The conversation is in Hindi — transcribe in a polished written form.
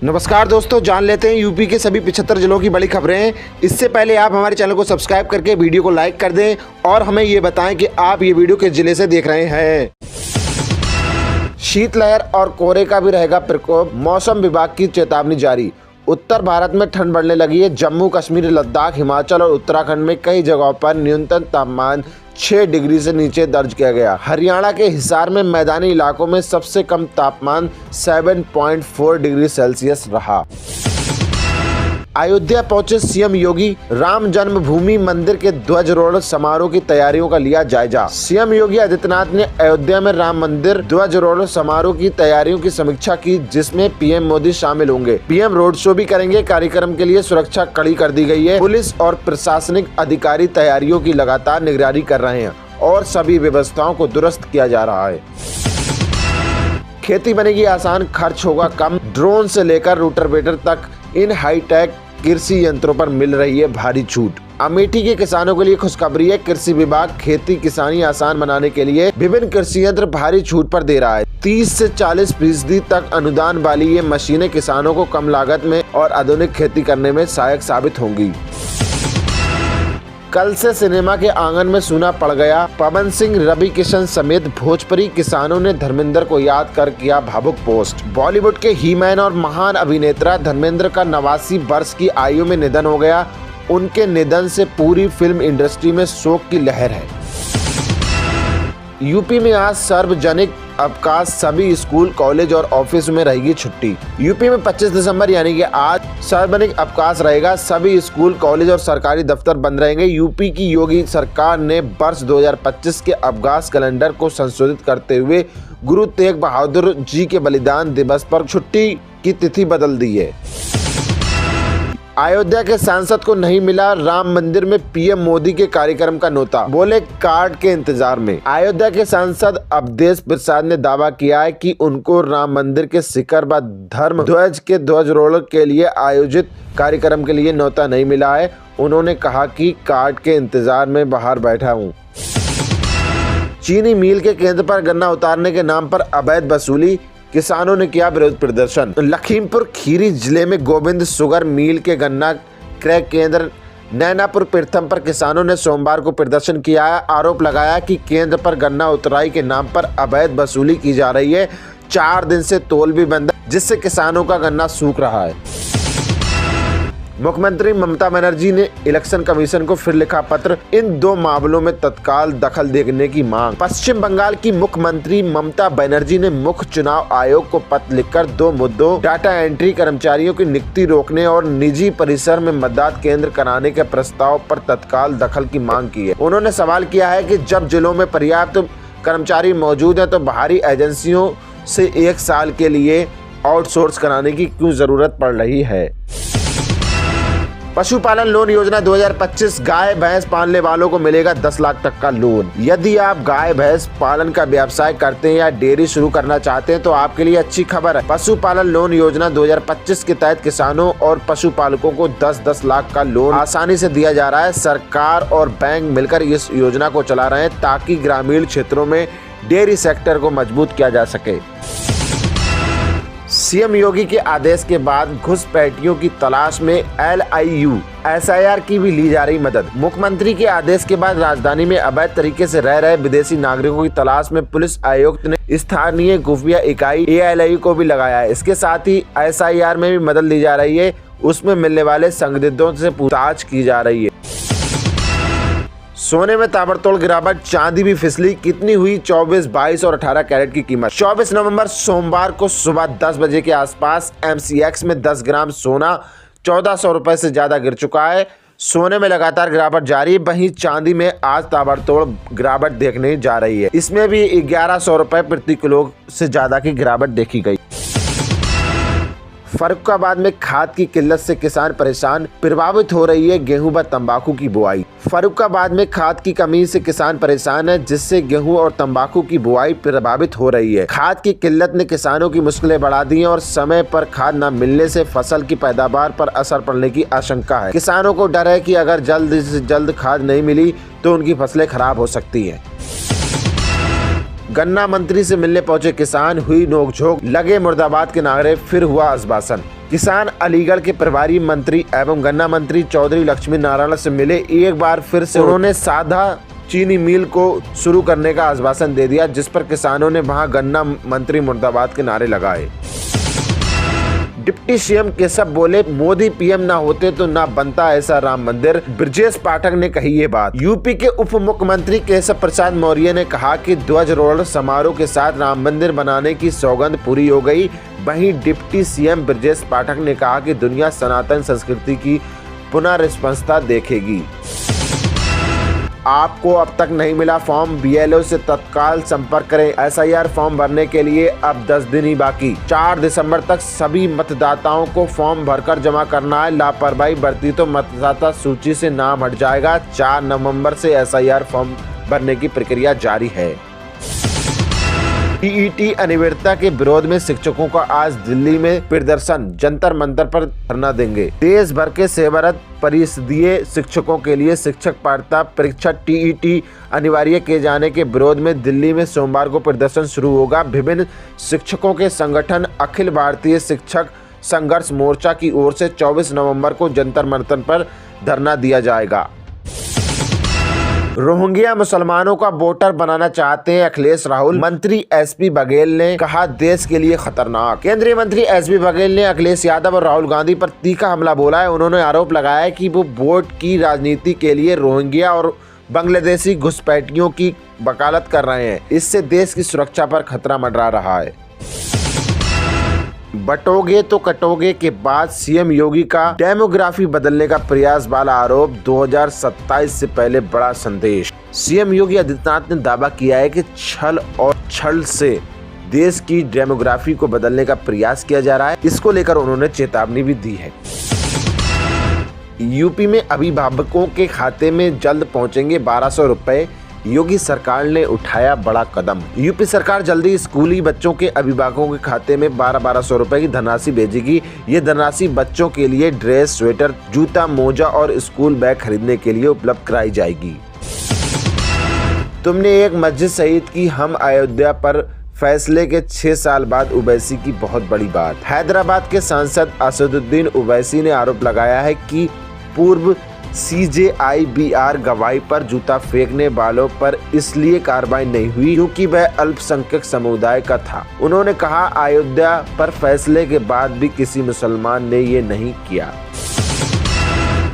नमस्कार दोस्तों, जान लेते हैं यूपी के सभी 75 जिलों की बड़ी खबरें। इससे पहले आप हमारे चैनल को सब्सक्राइब करके वीडियो को लाइक कर दें और हमें ये बताएं कि आप ये वीडियो किस जिले से देख रहे हैं। शीतलहर और कोहरे का भी रहेगा प्रकोप, मौसम विभाग की चेतावनी जारी। उत्तर भारत में ठंड बढ़ने लगी है। जम्मू कश्मीर, लद्दाख, हिमाचल और उत्तराखंड में कई जगहों पर न्यूनतम तापमान 6 डिग्री से नीचे दर्ज किया गया। हरियाणा के हिसार में मैदानी इलाकों में सबसे कम तापमान 7.4 डिग्री सेल्सियस रहा। अयोध्या पहुंचे सीएम योगी, राम जन्मभूमि मंदिर के ध्वजारोहण समारोह की तैयारियों का लिया जायजा। सीएम योगी आदित्यनाथ ने अयोध्या में राम मंदिर ध्वजारोहण समारोह की तैयारियों की समीक्षा की, जिसमें पीएम मोदी शामिल होंगे। पीएम रोड शो भी करेंगे। कार्यक्रम के लिए सुरक्षा कड़ी कर दी गई है। पुलिस और प्रशासनिक अधिकारी तैयारियों की लगातार निगरानी कर रहे हैं और सभी व्यवस्थाओं को दुरुस्त किया जा रहा है। खेती बनेगी आसान, खर्च होगा कम। ड्रोन से लेकर रोटावेटर तक इन हाईटेक कृषि यंत्रों पर मिल रही है भारी छूट। अमेठी के किसानों के लिए खुशखबरी है। कृषि विभाग खेती किसानी आसान बनाने के लिए विभिन्न कृषि यंत्र भारी छूट पर दे रहा है। 30 से 40% तक अनुदान वाली ये मशीनें किसानों को कम लागत में और आधुनिक खेती करने में सहायक साबित होंगी। कल से सिनेमा के आंगन में सूना पड़ गया। पवन सिंह, रवि किशन समेत भोजपुरी किसानों ने धर्मेंद्र को याद कर किया भावुक पोस्ट। बॉलीवुड के ही मैन और महान अभिनेता धर्मेंद्र का 89 वर्ष की आयु में निधन हो गया। उनके निधन से पूरी फिल्म इंडस्ट्री में शोक की लहर है। यूपी में आज सार्वजनिक अवकाश, सभी स्कूल, कॉलेज और ऑफिस में रहेगी छुट्टी। यूपी में 25 दिसंबर यानी कि आज सार्वजनिक अवकाश रहेगा। सभी स्कूल, कॉलेज और सरकारी दफ्तर बंद रहेंगे। यूपी की योगी सरकार ने वर्ष 2025 के अवकाश कैलेंडर को संशोधित करते हुए गुरु तेग बहादुर जी के बलिदान दिवस पर छुट्टी की तिथि बदल दी है। अयोध्या के सांसद को नहीं मिला राम मंदिर में पीएम मोदी के कार्यक्रम का न्योता, बोले कार्ड के इंतजार में। अयोध्या के सांसद अवधेश प्रसाद ने दावा किया है कि उनको राम मंदिर के शिखर व धर्म ध्वज के ध्वजारोहण के लिए आयोजित कार्यक्रम के लिए न्योता नहीं मिला है। उन्होंने कहा कि कार्ड के इंतजार में बाहर बैठा हूँ। चीनी मिल के केंद्र पर गन्ना उतारने के नाम पर अवैध वसूली, किसानों ने किया विरोध प्रदर्शन। लखीमपुर खीरी जिले में गोविंद शुगर मिल के गन्ना क्रय केंद्र नैनापुर प्रथम पर किसानों ने सोमवार को प्रदर्शन किया है। आरोप लगाया कि केंद्र पर गन्ना उतराई के नाम पर अवैध वसूली की जा रही है। 4 दिन से तोल भी बंद है, जिससे किसानों का गन्ना सूख रहा है। मुख्यमंत्री ममता बनर्जी ने इलेक्शन कमीशन को फिर लिखा पत्र, इन 2 मामलों में तत्काल दखल देने की मांग। पश्चिम बंगाल की मुख्यमंत्री ममता बनर्जी ने मुख्य चुनाव आयोग को पत्र लिखकर 2 मुद्दों, डाटा एंट्री कर्मचारियों की नियुक्ति रोकने और निजी परिसर में मतदान केंद्र कराने के प्रस्ताव पर तत्काल दखल की मांग की है। उन्होंने सवाल किया है कि जब जिलों में पर्याप्त कर्मचारी मौजूद है तो बाहरी एजेंसियों से 1 साल के लिए आउटसोर्स कराने की क्यों जरूरत पड़ रही है। पशुपालन लोन योजना 2025, गाय भैंस पालने वालों को मिलेगा 10 लाख तक का लोन। यदि आप गाय भैंस पालन का व्यवसाय करते हैं या डेयरी शुरू करना चाहते हैं तो आपके लिए अच्छी खबर है। पशुपालन लोन योजना 2025 के तहत किसानों और पशुपालकों को 10-10 लाख का लोन आसानी से दिया जा रहा है। सरकार और बैंक मिलकर इस योजना को चला रहे हैं ताकि ग्रामीण क्षेत्रों में डेयरी सेक्टर को मजबूत किया जा सके। सीएम योगी के आदेश के बाद घुसपैठियों की तलाश में LIU SIR की भी ली जा रही मदद। मुख्यमंत्री के आदेश के बाद राजधानी में अवैध तरीके से रह रहे विदेशी नागरिकों की तलाश में पुलिस आयुक्त ने स्थानीय खुफिया इकाई ALIU को भी लगाया है। इसके साथ ही SIR में भी मदद ली जा रही है। उसमें मिलने वाले संदिग्धों से पूछताछ की जा रही है। सोने में ताबड़तोड़ गिरावट, चांदी भी फिसली। कितनी हुई 24, 22 और 18 कैरेट की कीमत। 24 नवंबर सोमवार को सुबह 10 बजे के आसपास MCX में 10 ग्राम सोना 1400 रुपए से ज्यादा गिर चुका है। सोने में लगातार गिरावट जारी है। वहीं चांदी में आज ताबड़तोड़ गिरावट देखने जा रही है। इसमें भी 1100 रुपए प्रति किलो से ज्यादा की गिरावट देखी गई। फर्रुखाबाद में खाद की किल्लत से किसान परेशान, प्रभावित हो रही है गेहूं व तंबाकू की बुआई। फर्रुखाबाद में खाद की कमी से किसान परेशान है, जिससे गेहूं और तंबाकू की बुआई प्रभावित हो रही है। खाद की किल्लत ने किसानों की मुश्किलें बढ़ा दी हैं और समय पर खाद न मिलने से फसल की पैदावार पर असर पड़ने की आशंका है। किसानों को डर है कि अगर जल्द से जल्द खाद नहीं मिली तो उनकी फसलें खराब हो सकती हैं। गन्ना मंत्री से मिलने पहुंचे किसान, हुई नोकझोंक, लगे मुर्दाबाद के नारे, फिर हुआ आश्वासन। किसान अलीगढ़ के प्रभारी मंत्री एवं गन्ना मंत्री चौधरी लक्ष्मी नारायण से मिले। एक बार फिर से उन्होंने साधा चीनी मिल को शुरू करने का आश्वासन दे दिया, जिस पर किसानों ने वहां गन्ना मंत्री मुर्दाबाद के नारे लगाए। डिप्टी सीएम केशव बोले, मोदी पीएम ना होते तो ना बनता ऐसा राम मंदिर। ब्रजेश पाठक ने कही ये बात। यूपी के उप मुख्यमंत्री केशव प्रसाद मौर्य ने कहा कि ध्वजारोहण समारोह के साथ राम मंदिर बनाने की सौगंध पूरी हो गई। वहीं डिप्टी सीएम ब्रजेश पाठक ने कहा कि दुनिया सनातन संस्कृति की पुनर्स्पंदता देखेगी। आपको अब तक नहीं मिला फॉर्म, बीएलओ से तत्काल संपर्क करें। एसआईआर फॉर्म भरने के लिए अब 10 दिन ही बाकी। 4 दिसंबर तक सभी मतदाताओं को फॉर्म भरकर जमा करना है। लापरवाही बरती तो मतदाता सूची से नाम हट जाएगा। 4 नवंबर से एसआईआर फॉर्म भरने की प्रक्रिया जारी है। टीईटी अनिवार्यता के विरोध में शिक्षकों का आज दिल्ली में प्रदर्शन, जंतर मंतर पर धरना देंगे। देश भर के सेवारत परिषदीय शिक्षकों के लिए शिक्षक पात्रता परीक्षा टीईटी अनिवार्य किए जाने के विरोध में दिल्ली में सोमवार को प्रदर्शन शुरू होगा। विभिन्न शिक्षकों के संगठन अखिल भारतीय शिक्षक संघर्ष मोर्चा की ओर से 24 नवंबर को जंतर मंतर पर धरना दिया जाएगा। रोहिंग्या मुसलमानों का वोटर बनाना चाहते हैं अखिलेश राहुल, मंत्री एसपी बघेल ने कहा, देश के लिए खतरनाक। केंद्रीय मंत्री एसपी बघेल ने अखिलेश यादव और राहुल गांधी पर तीखा हमला बोला है। उन्होंने आरोप लगाया है कि वो वोट की राजनीति के लिए रोहिंग्या और बांग्लादेशी घुसपैठियों की वकालत कर रहे हैं। इससे देश की सुरक्षा पर खतरा मंडरा रहा है। बटोगे तो कटोगे के बाद सीएम योगी का डेमोग्राफी बदलने का प्रयास वाला आरोप। 2027 से पहले बड़ा संदेश। सीएम योगी आदित्यनाथ ने दावा किया है कि छल और छल से देश की डेमोग्राफी को बदलने का प्रयास किया जा रहा है। इसको लेकर उन्होंने चेतावनी भी दी है। यूपी में अभिभावकों के खाते में जल्द पहुंचेंगे 1200 रुपए। योगी सरकार ने उठाया बड़ा कदम। यूपी सरकार जल्दी स्कूली बच्चों के अभिभावकों के खाते में 1200 रुपए की धनराशि भेजेगी। ये धनराशि बच्चों के लिए ड्रेस, स्वेटर, जूता, मोजा और स्कूल बैग खरीदने के लिए उपलब्ध कराई जाएगी। तुमने एक मस्जिद शहीद की, हम अयोध्या पर फैसले के 6 साल बाद उवैसी की बहुत बड़ी बात। हैदराबाद के सांसद असदुद्दीन उवैसी ने आरोप लगाया है कि पूर्व CJIBR गवाही पर जूता फेंकने वालों पर इसलिए कार्रवाई नहीं हुई क्योंकि वह अल्पसंख्यक समुदाय का था। उन्होंने कहा, अयोध्या पर फैसले के बाद भी किसी मुसलमान ने ये नहीं किया।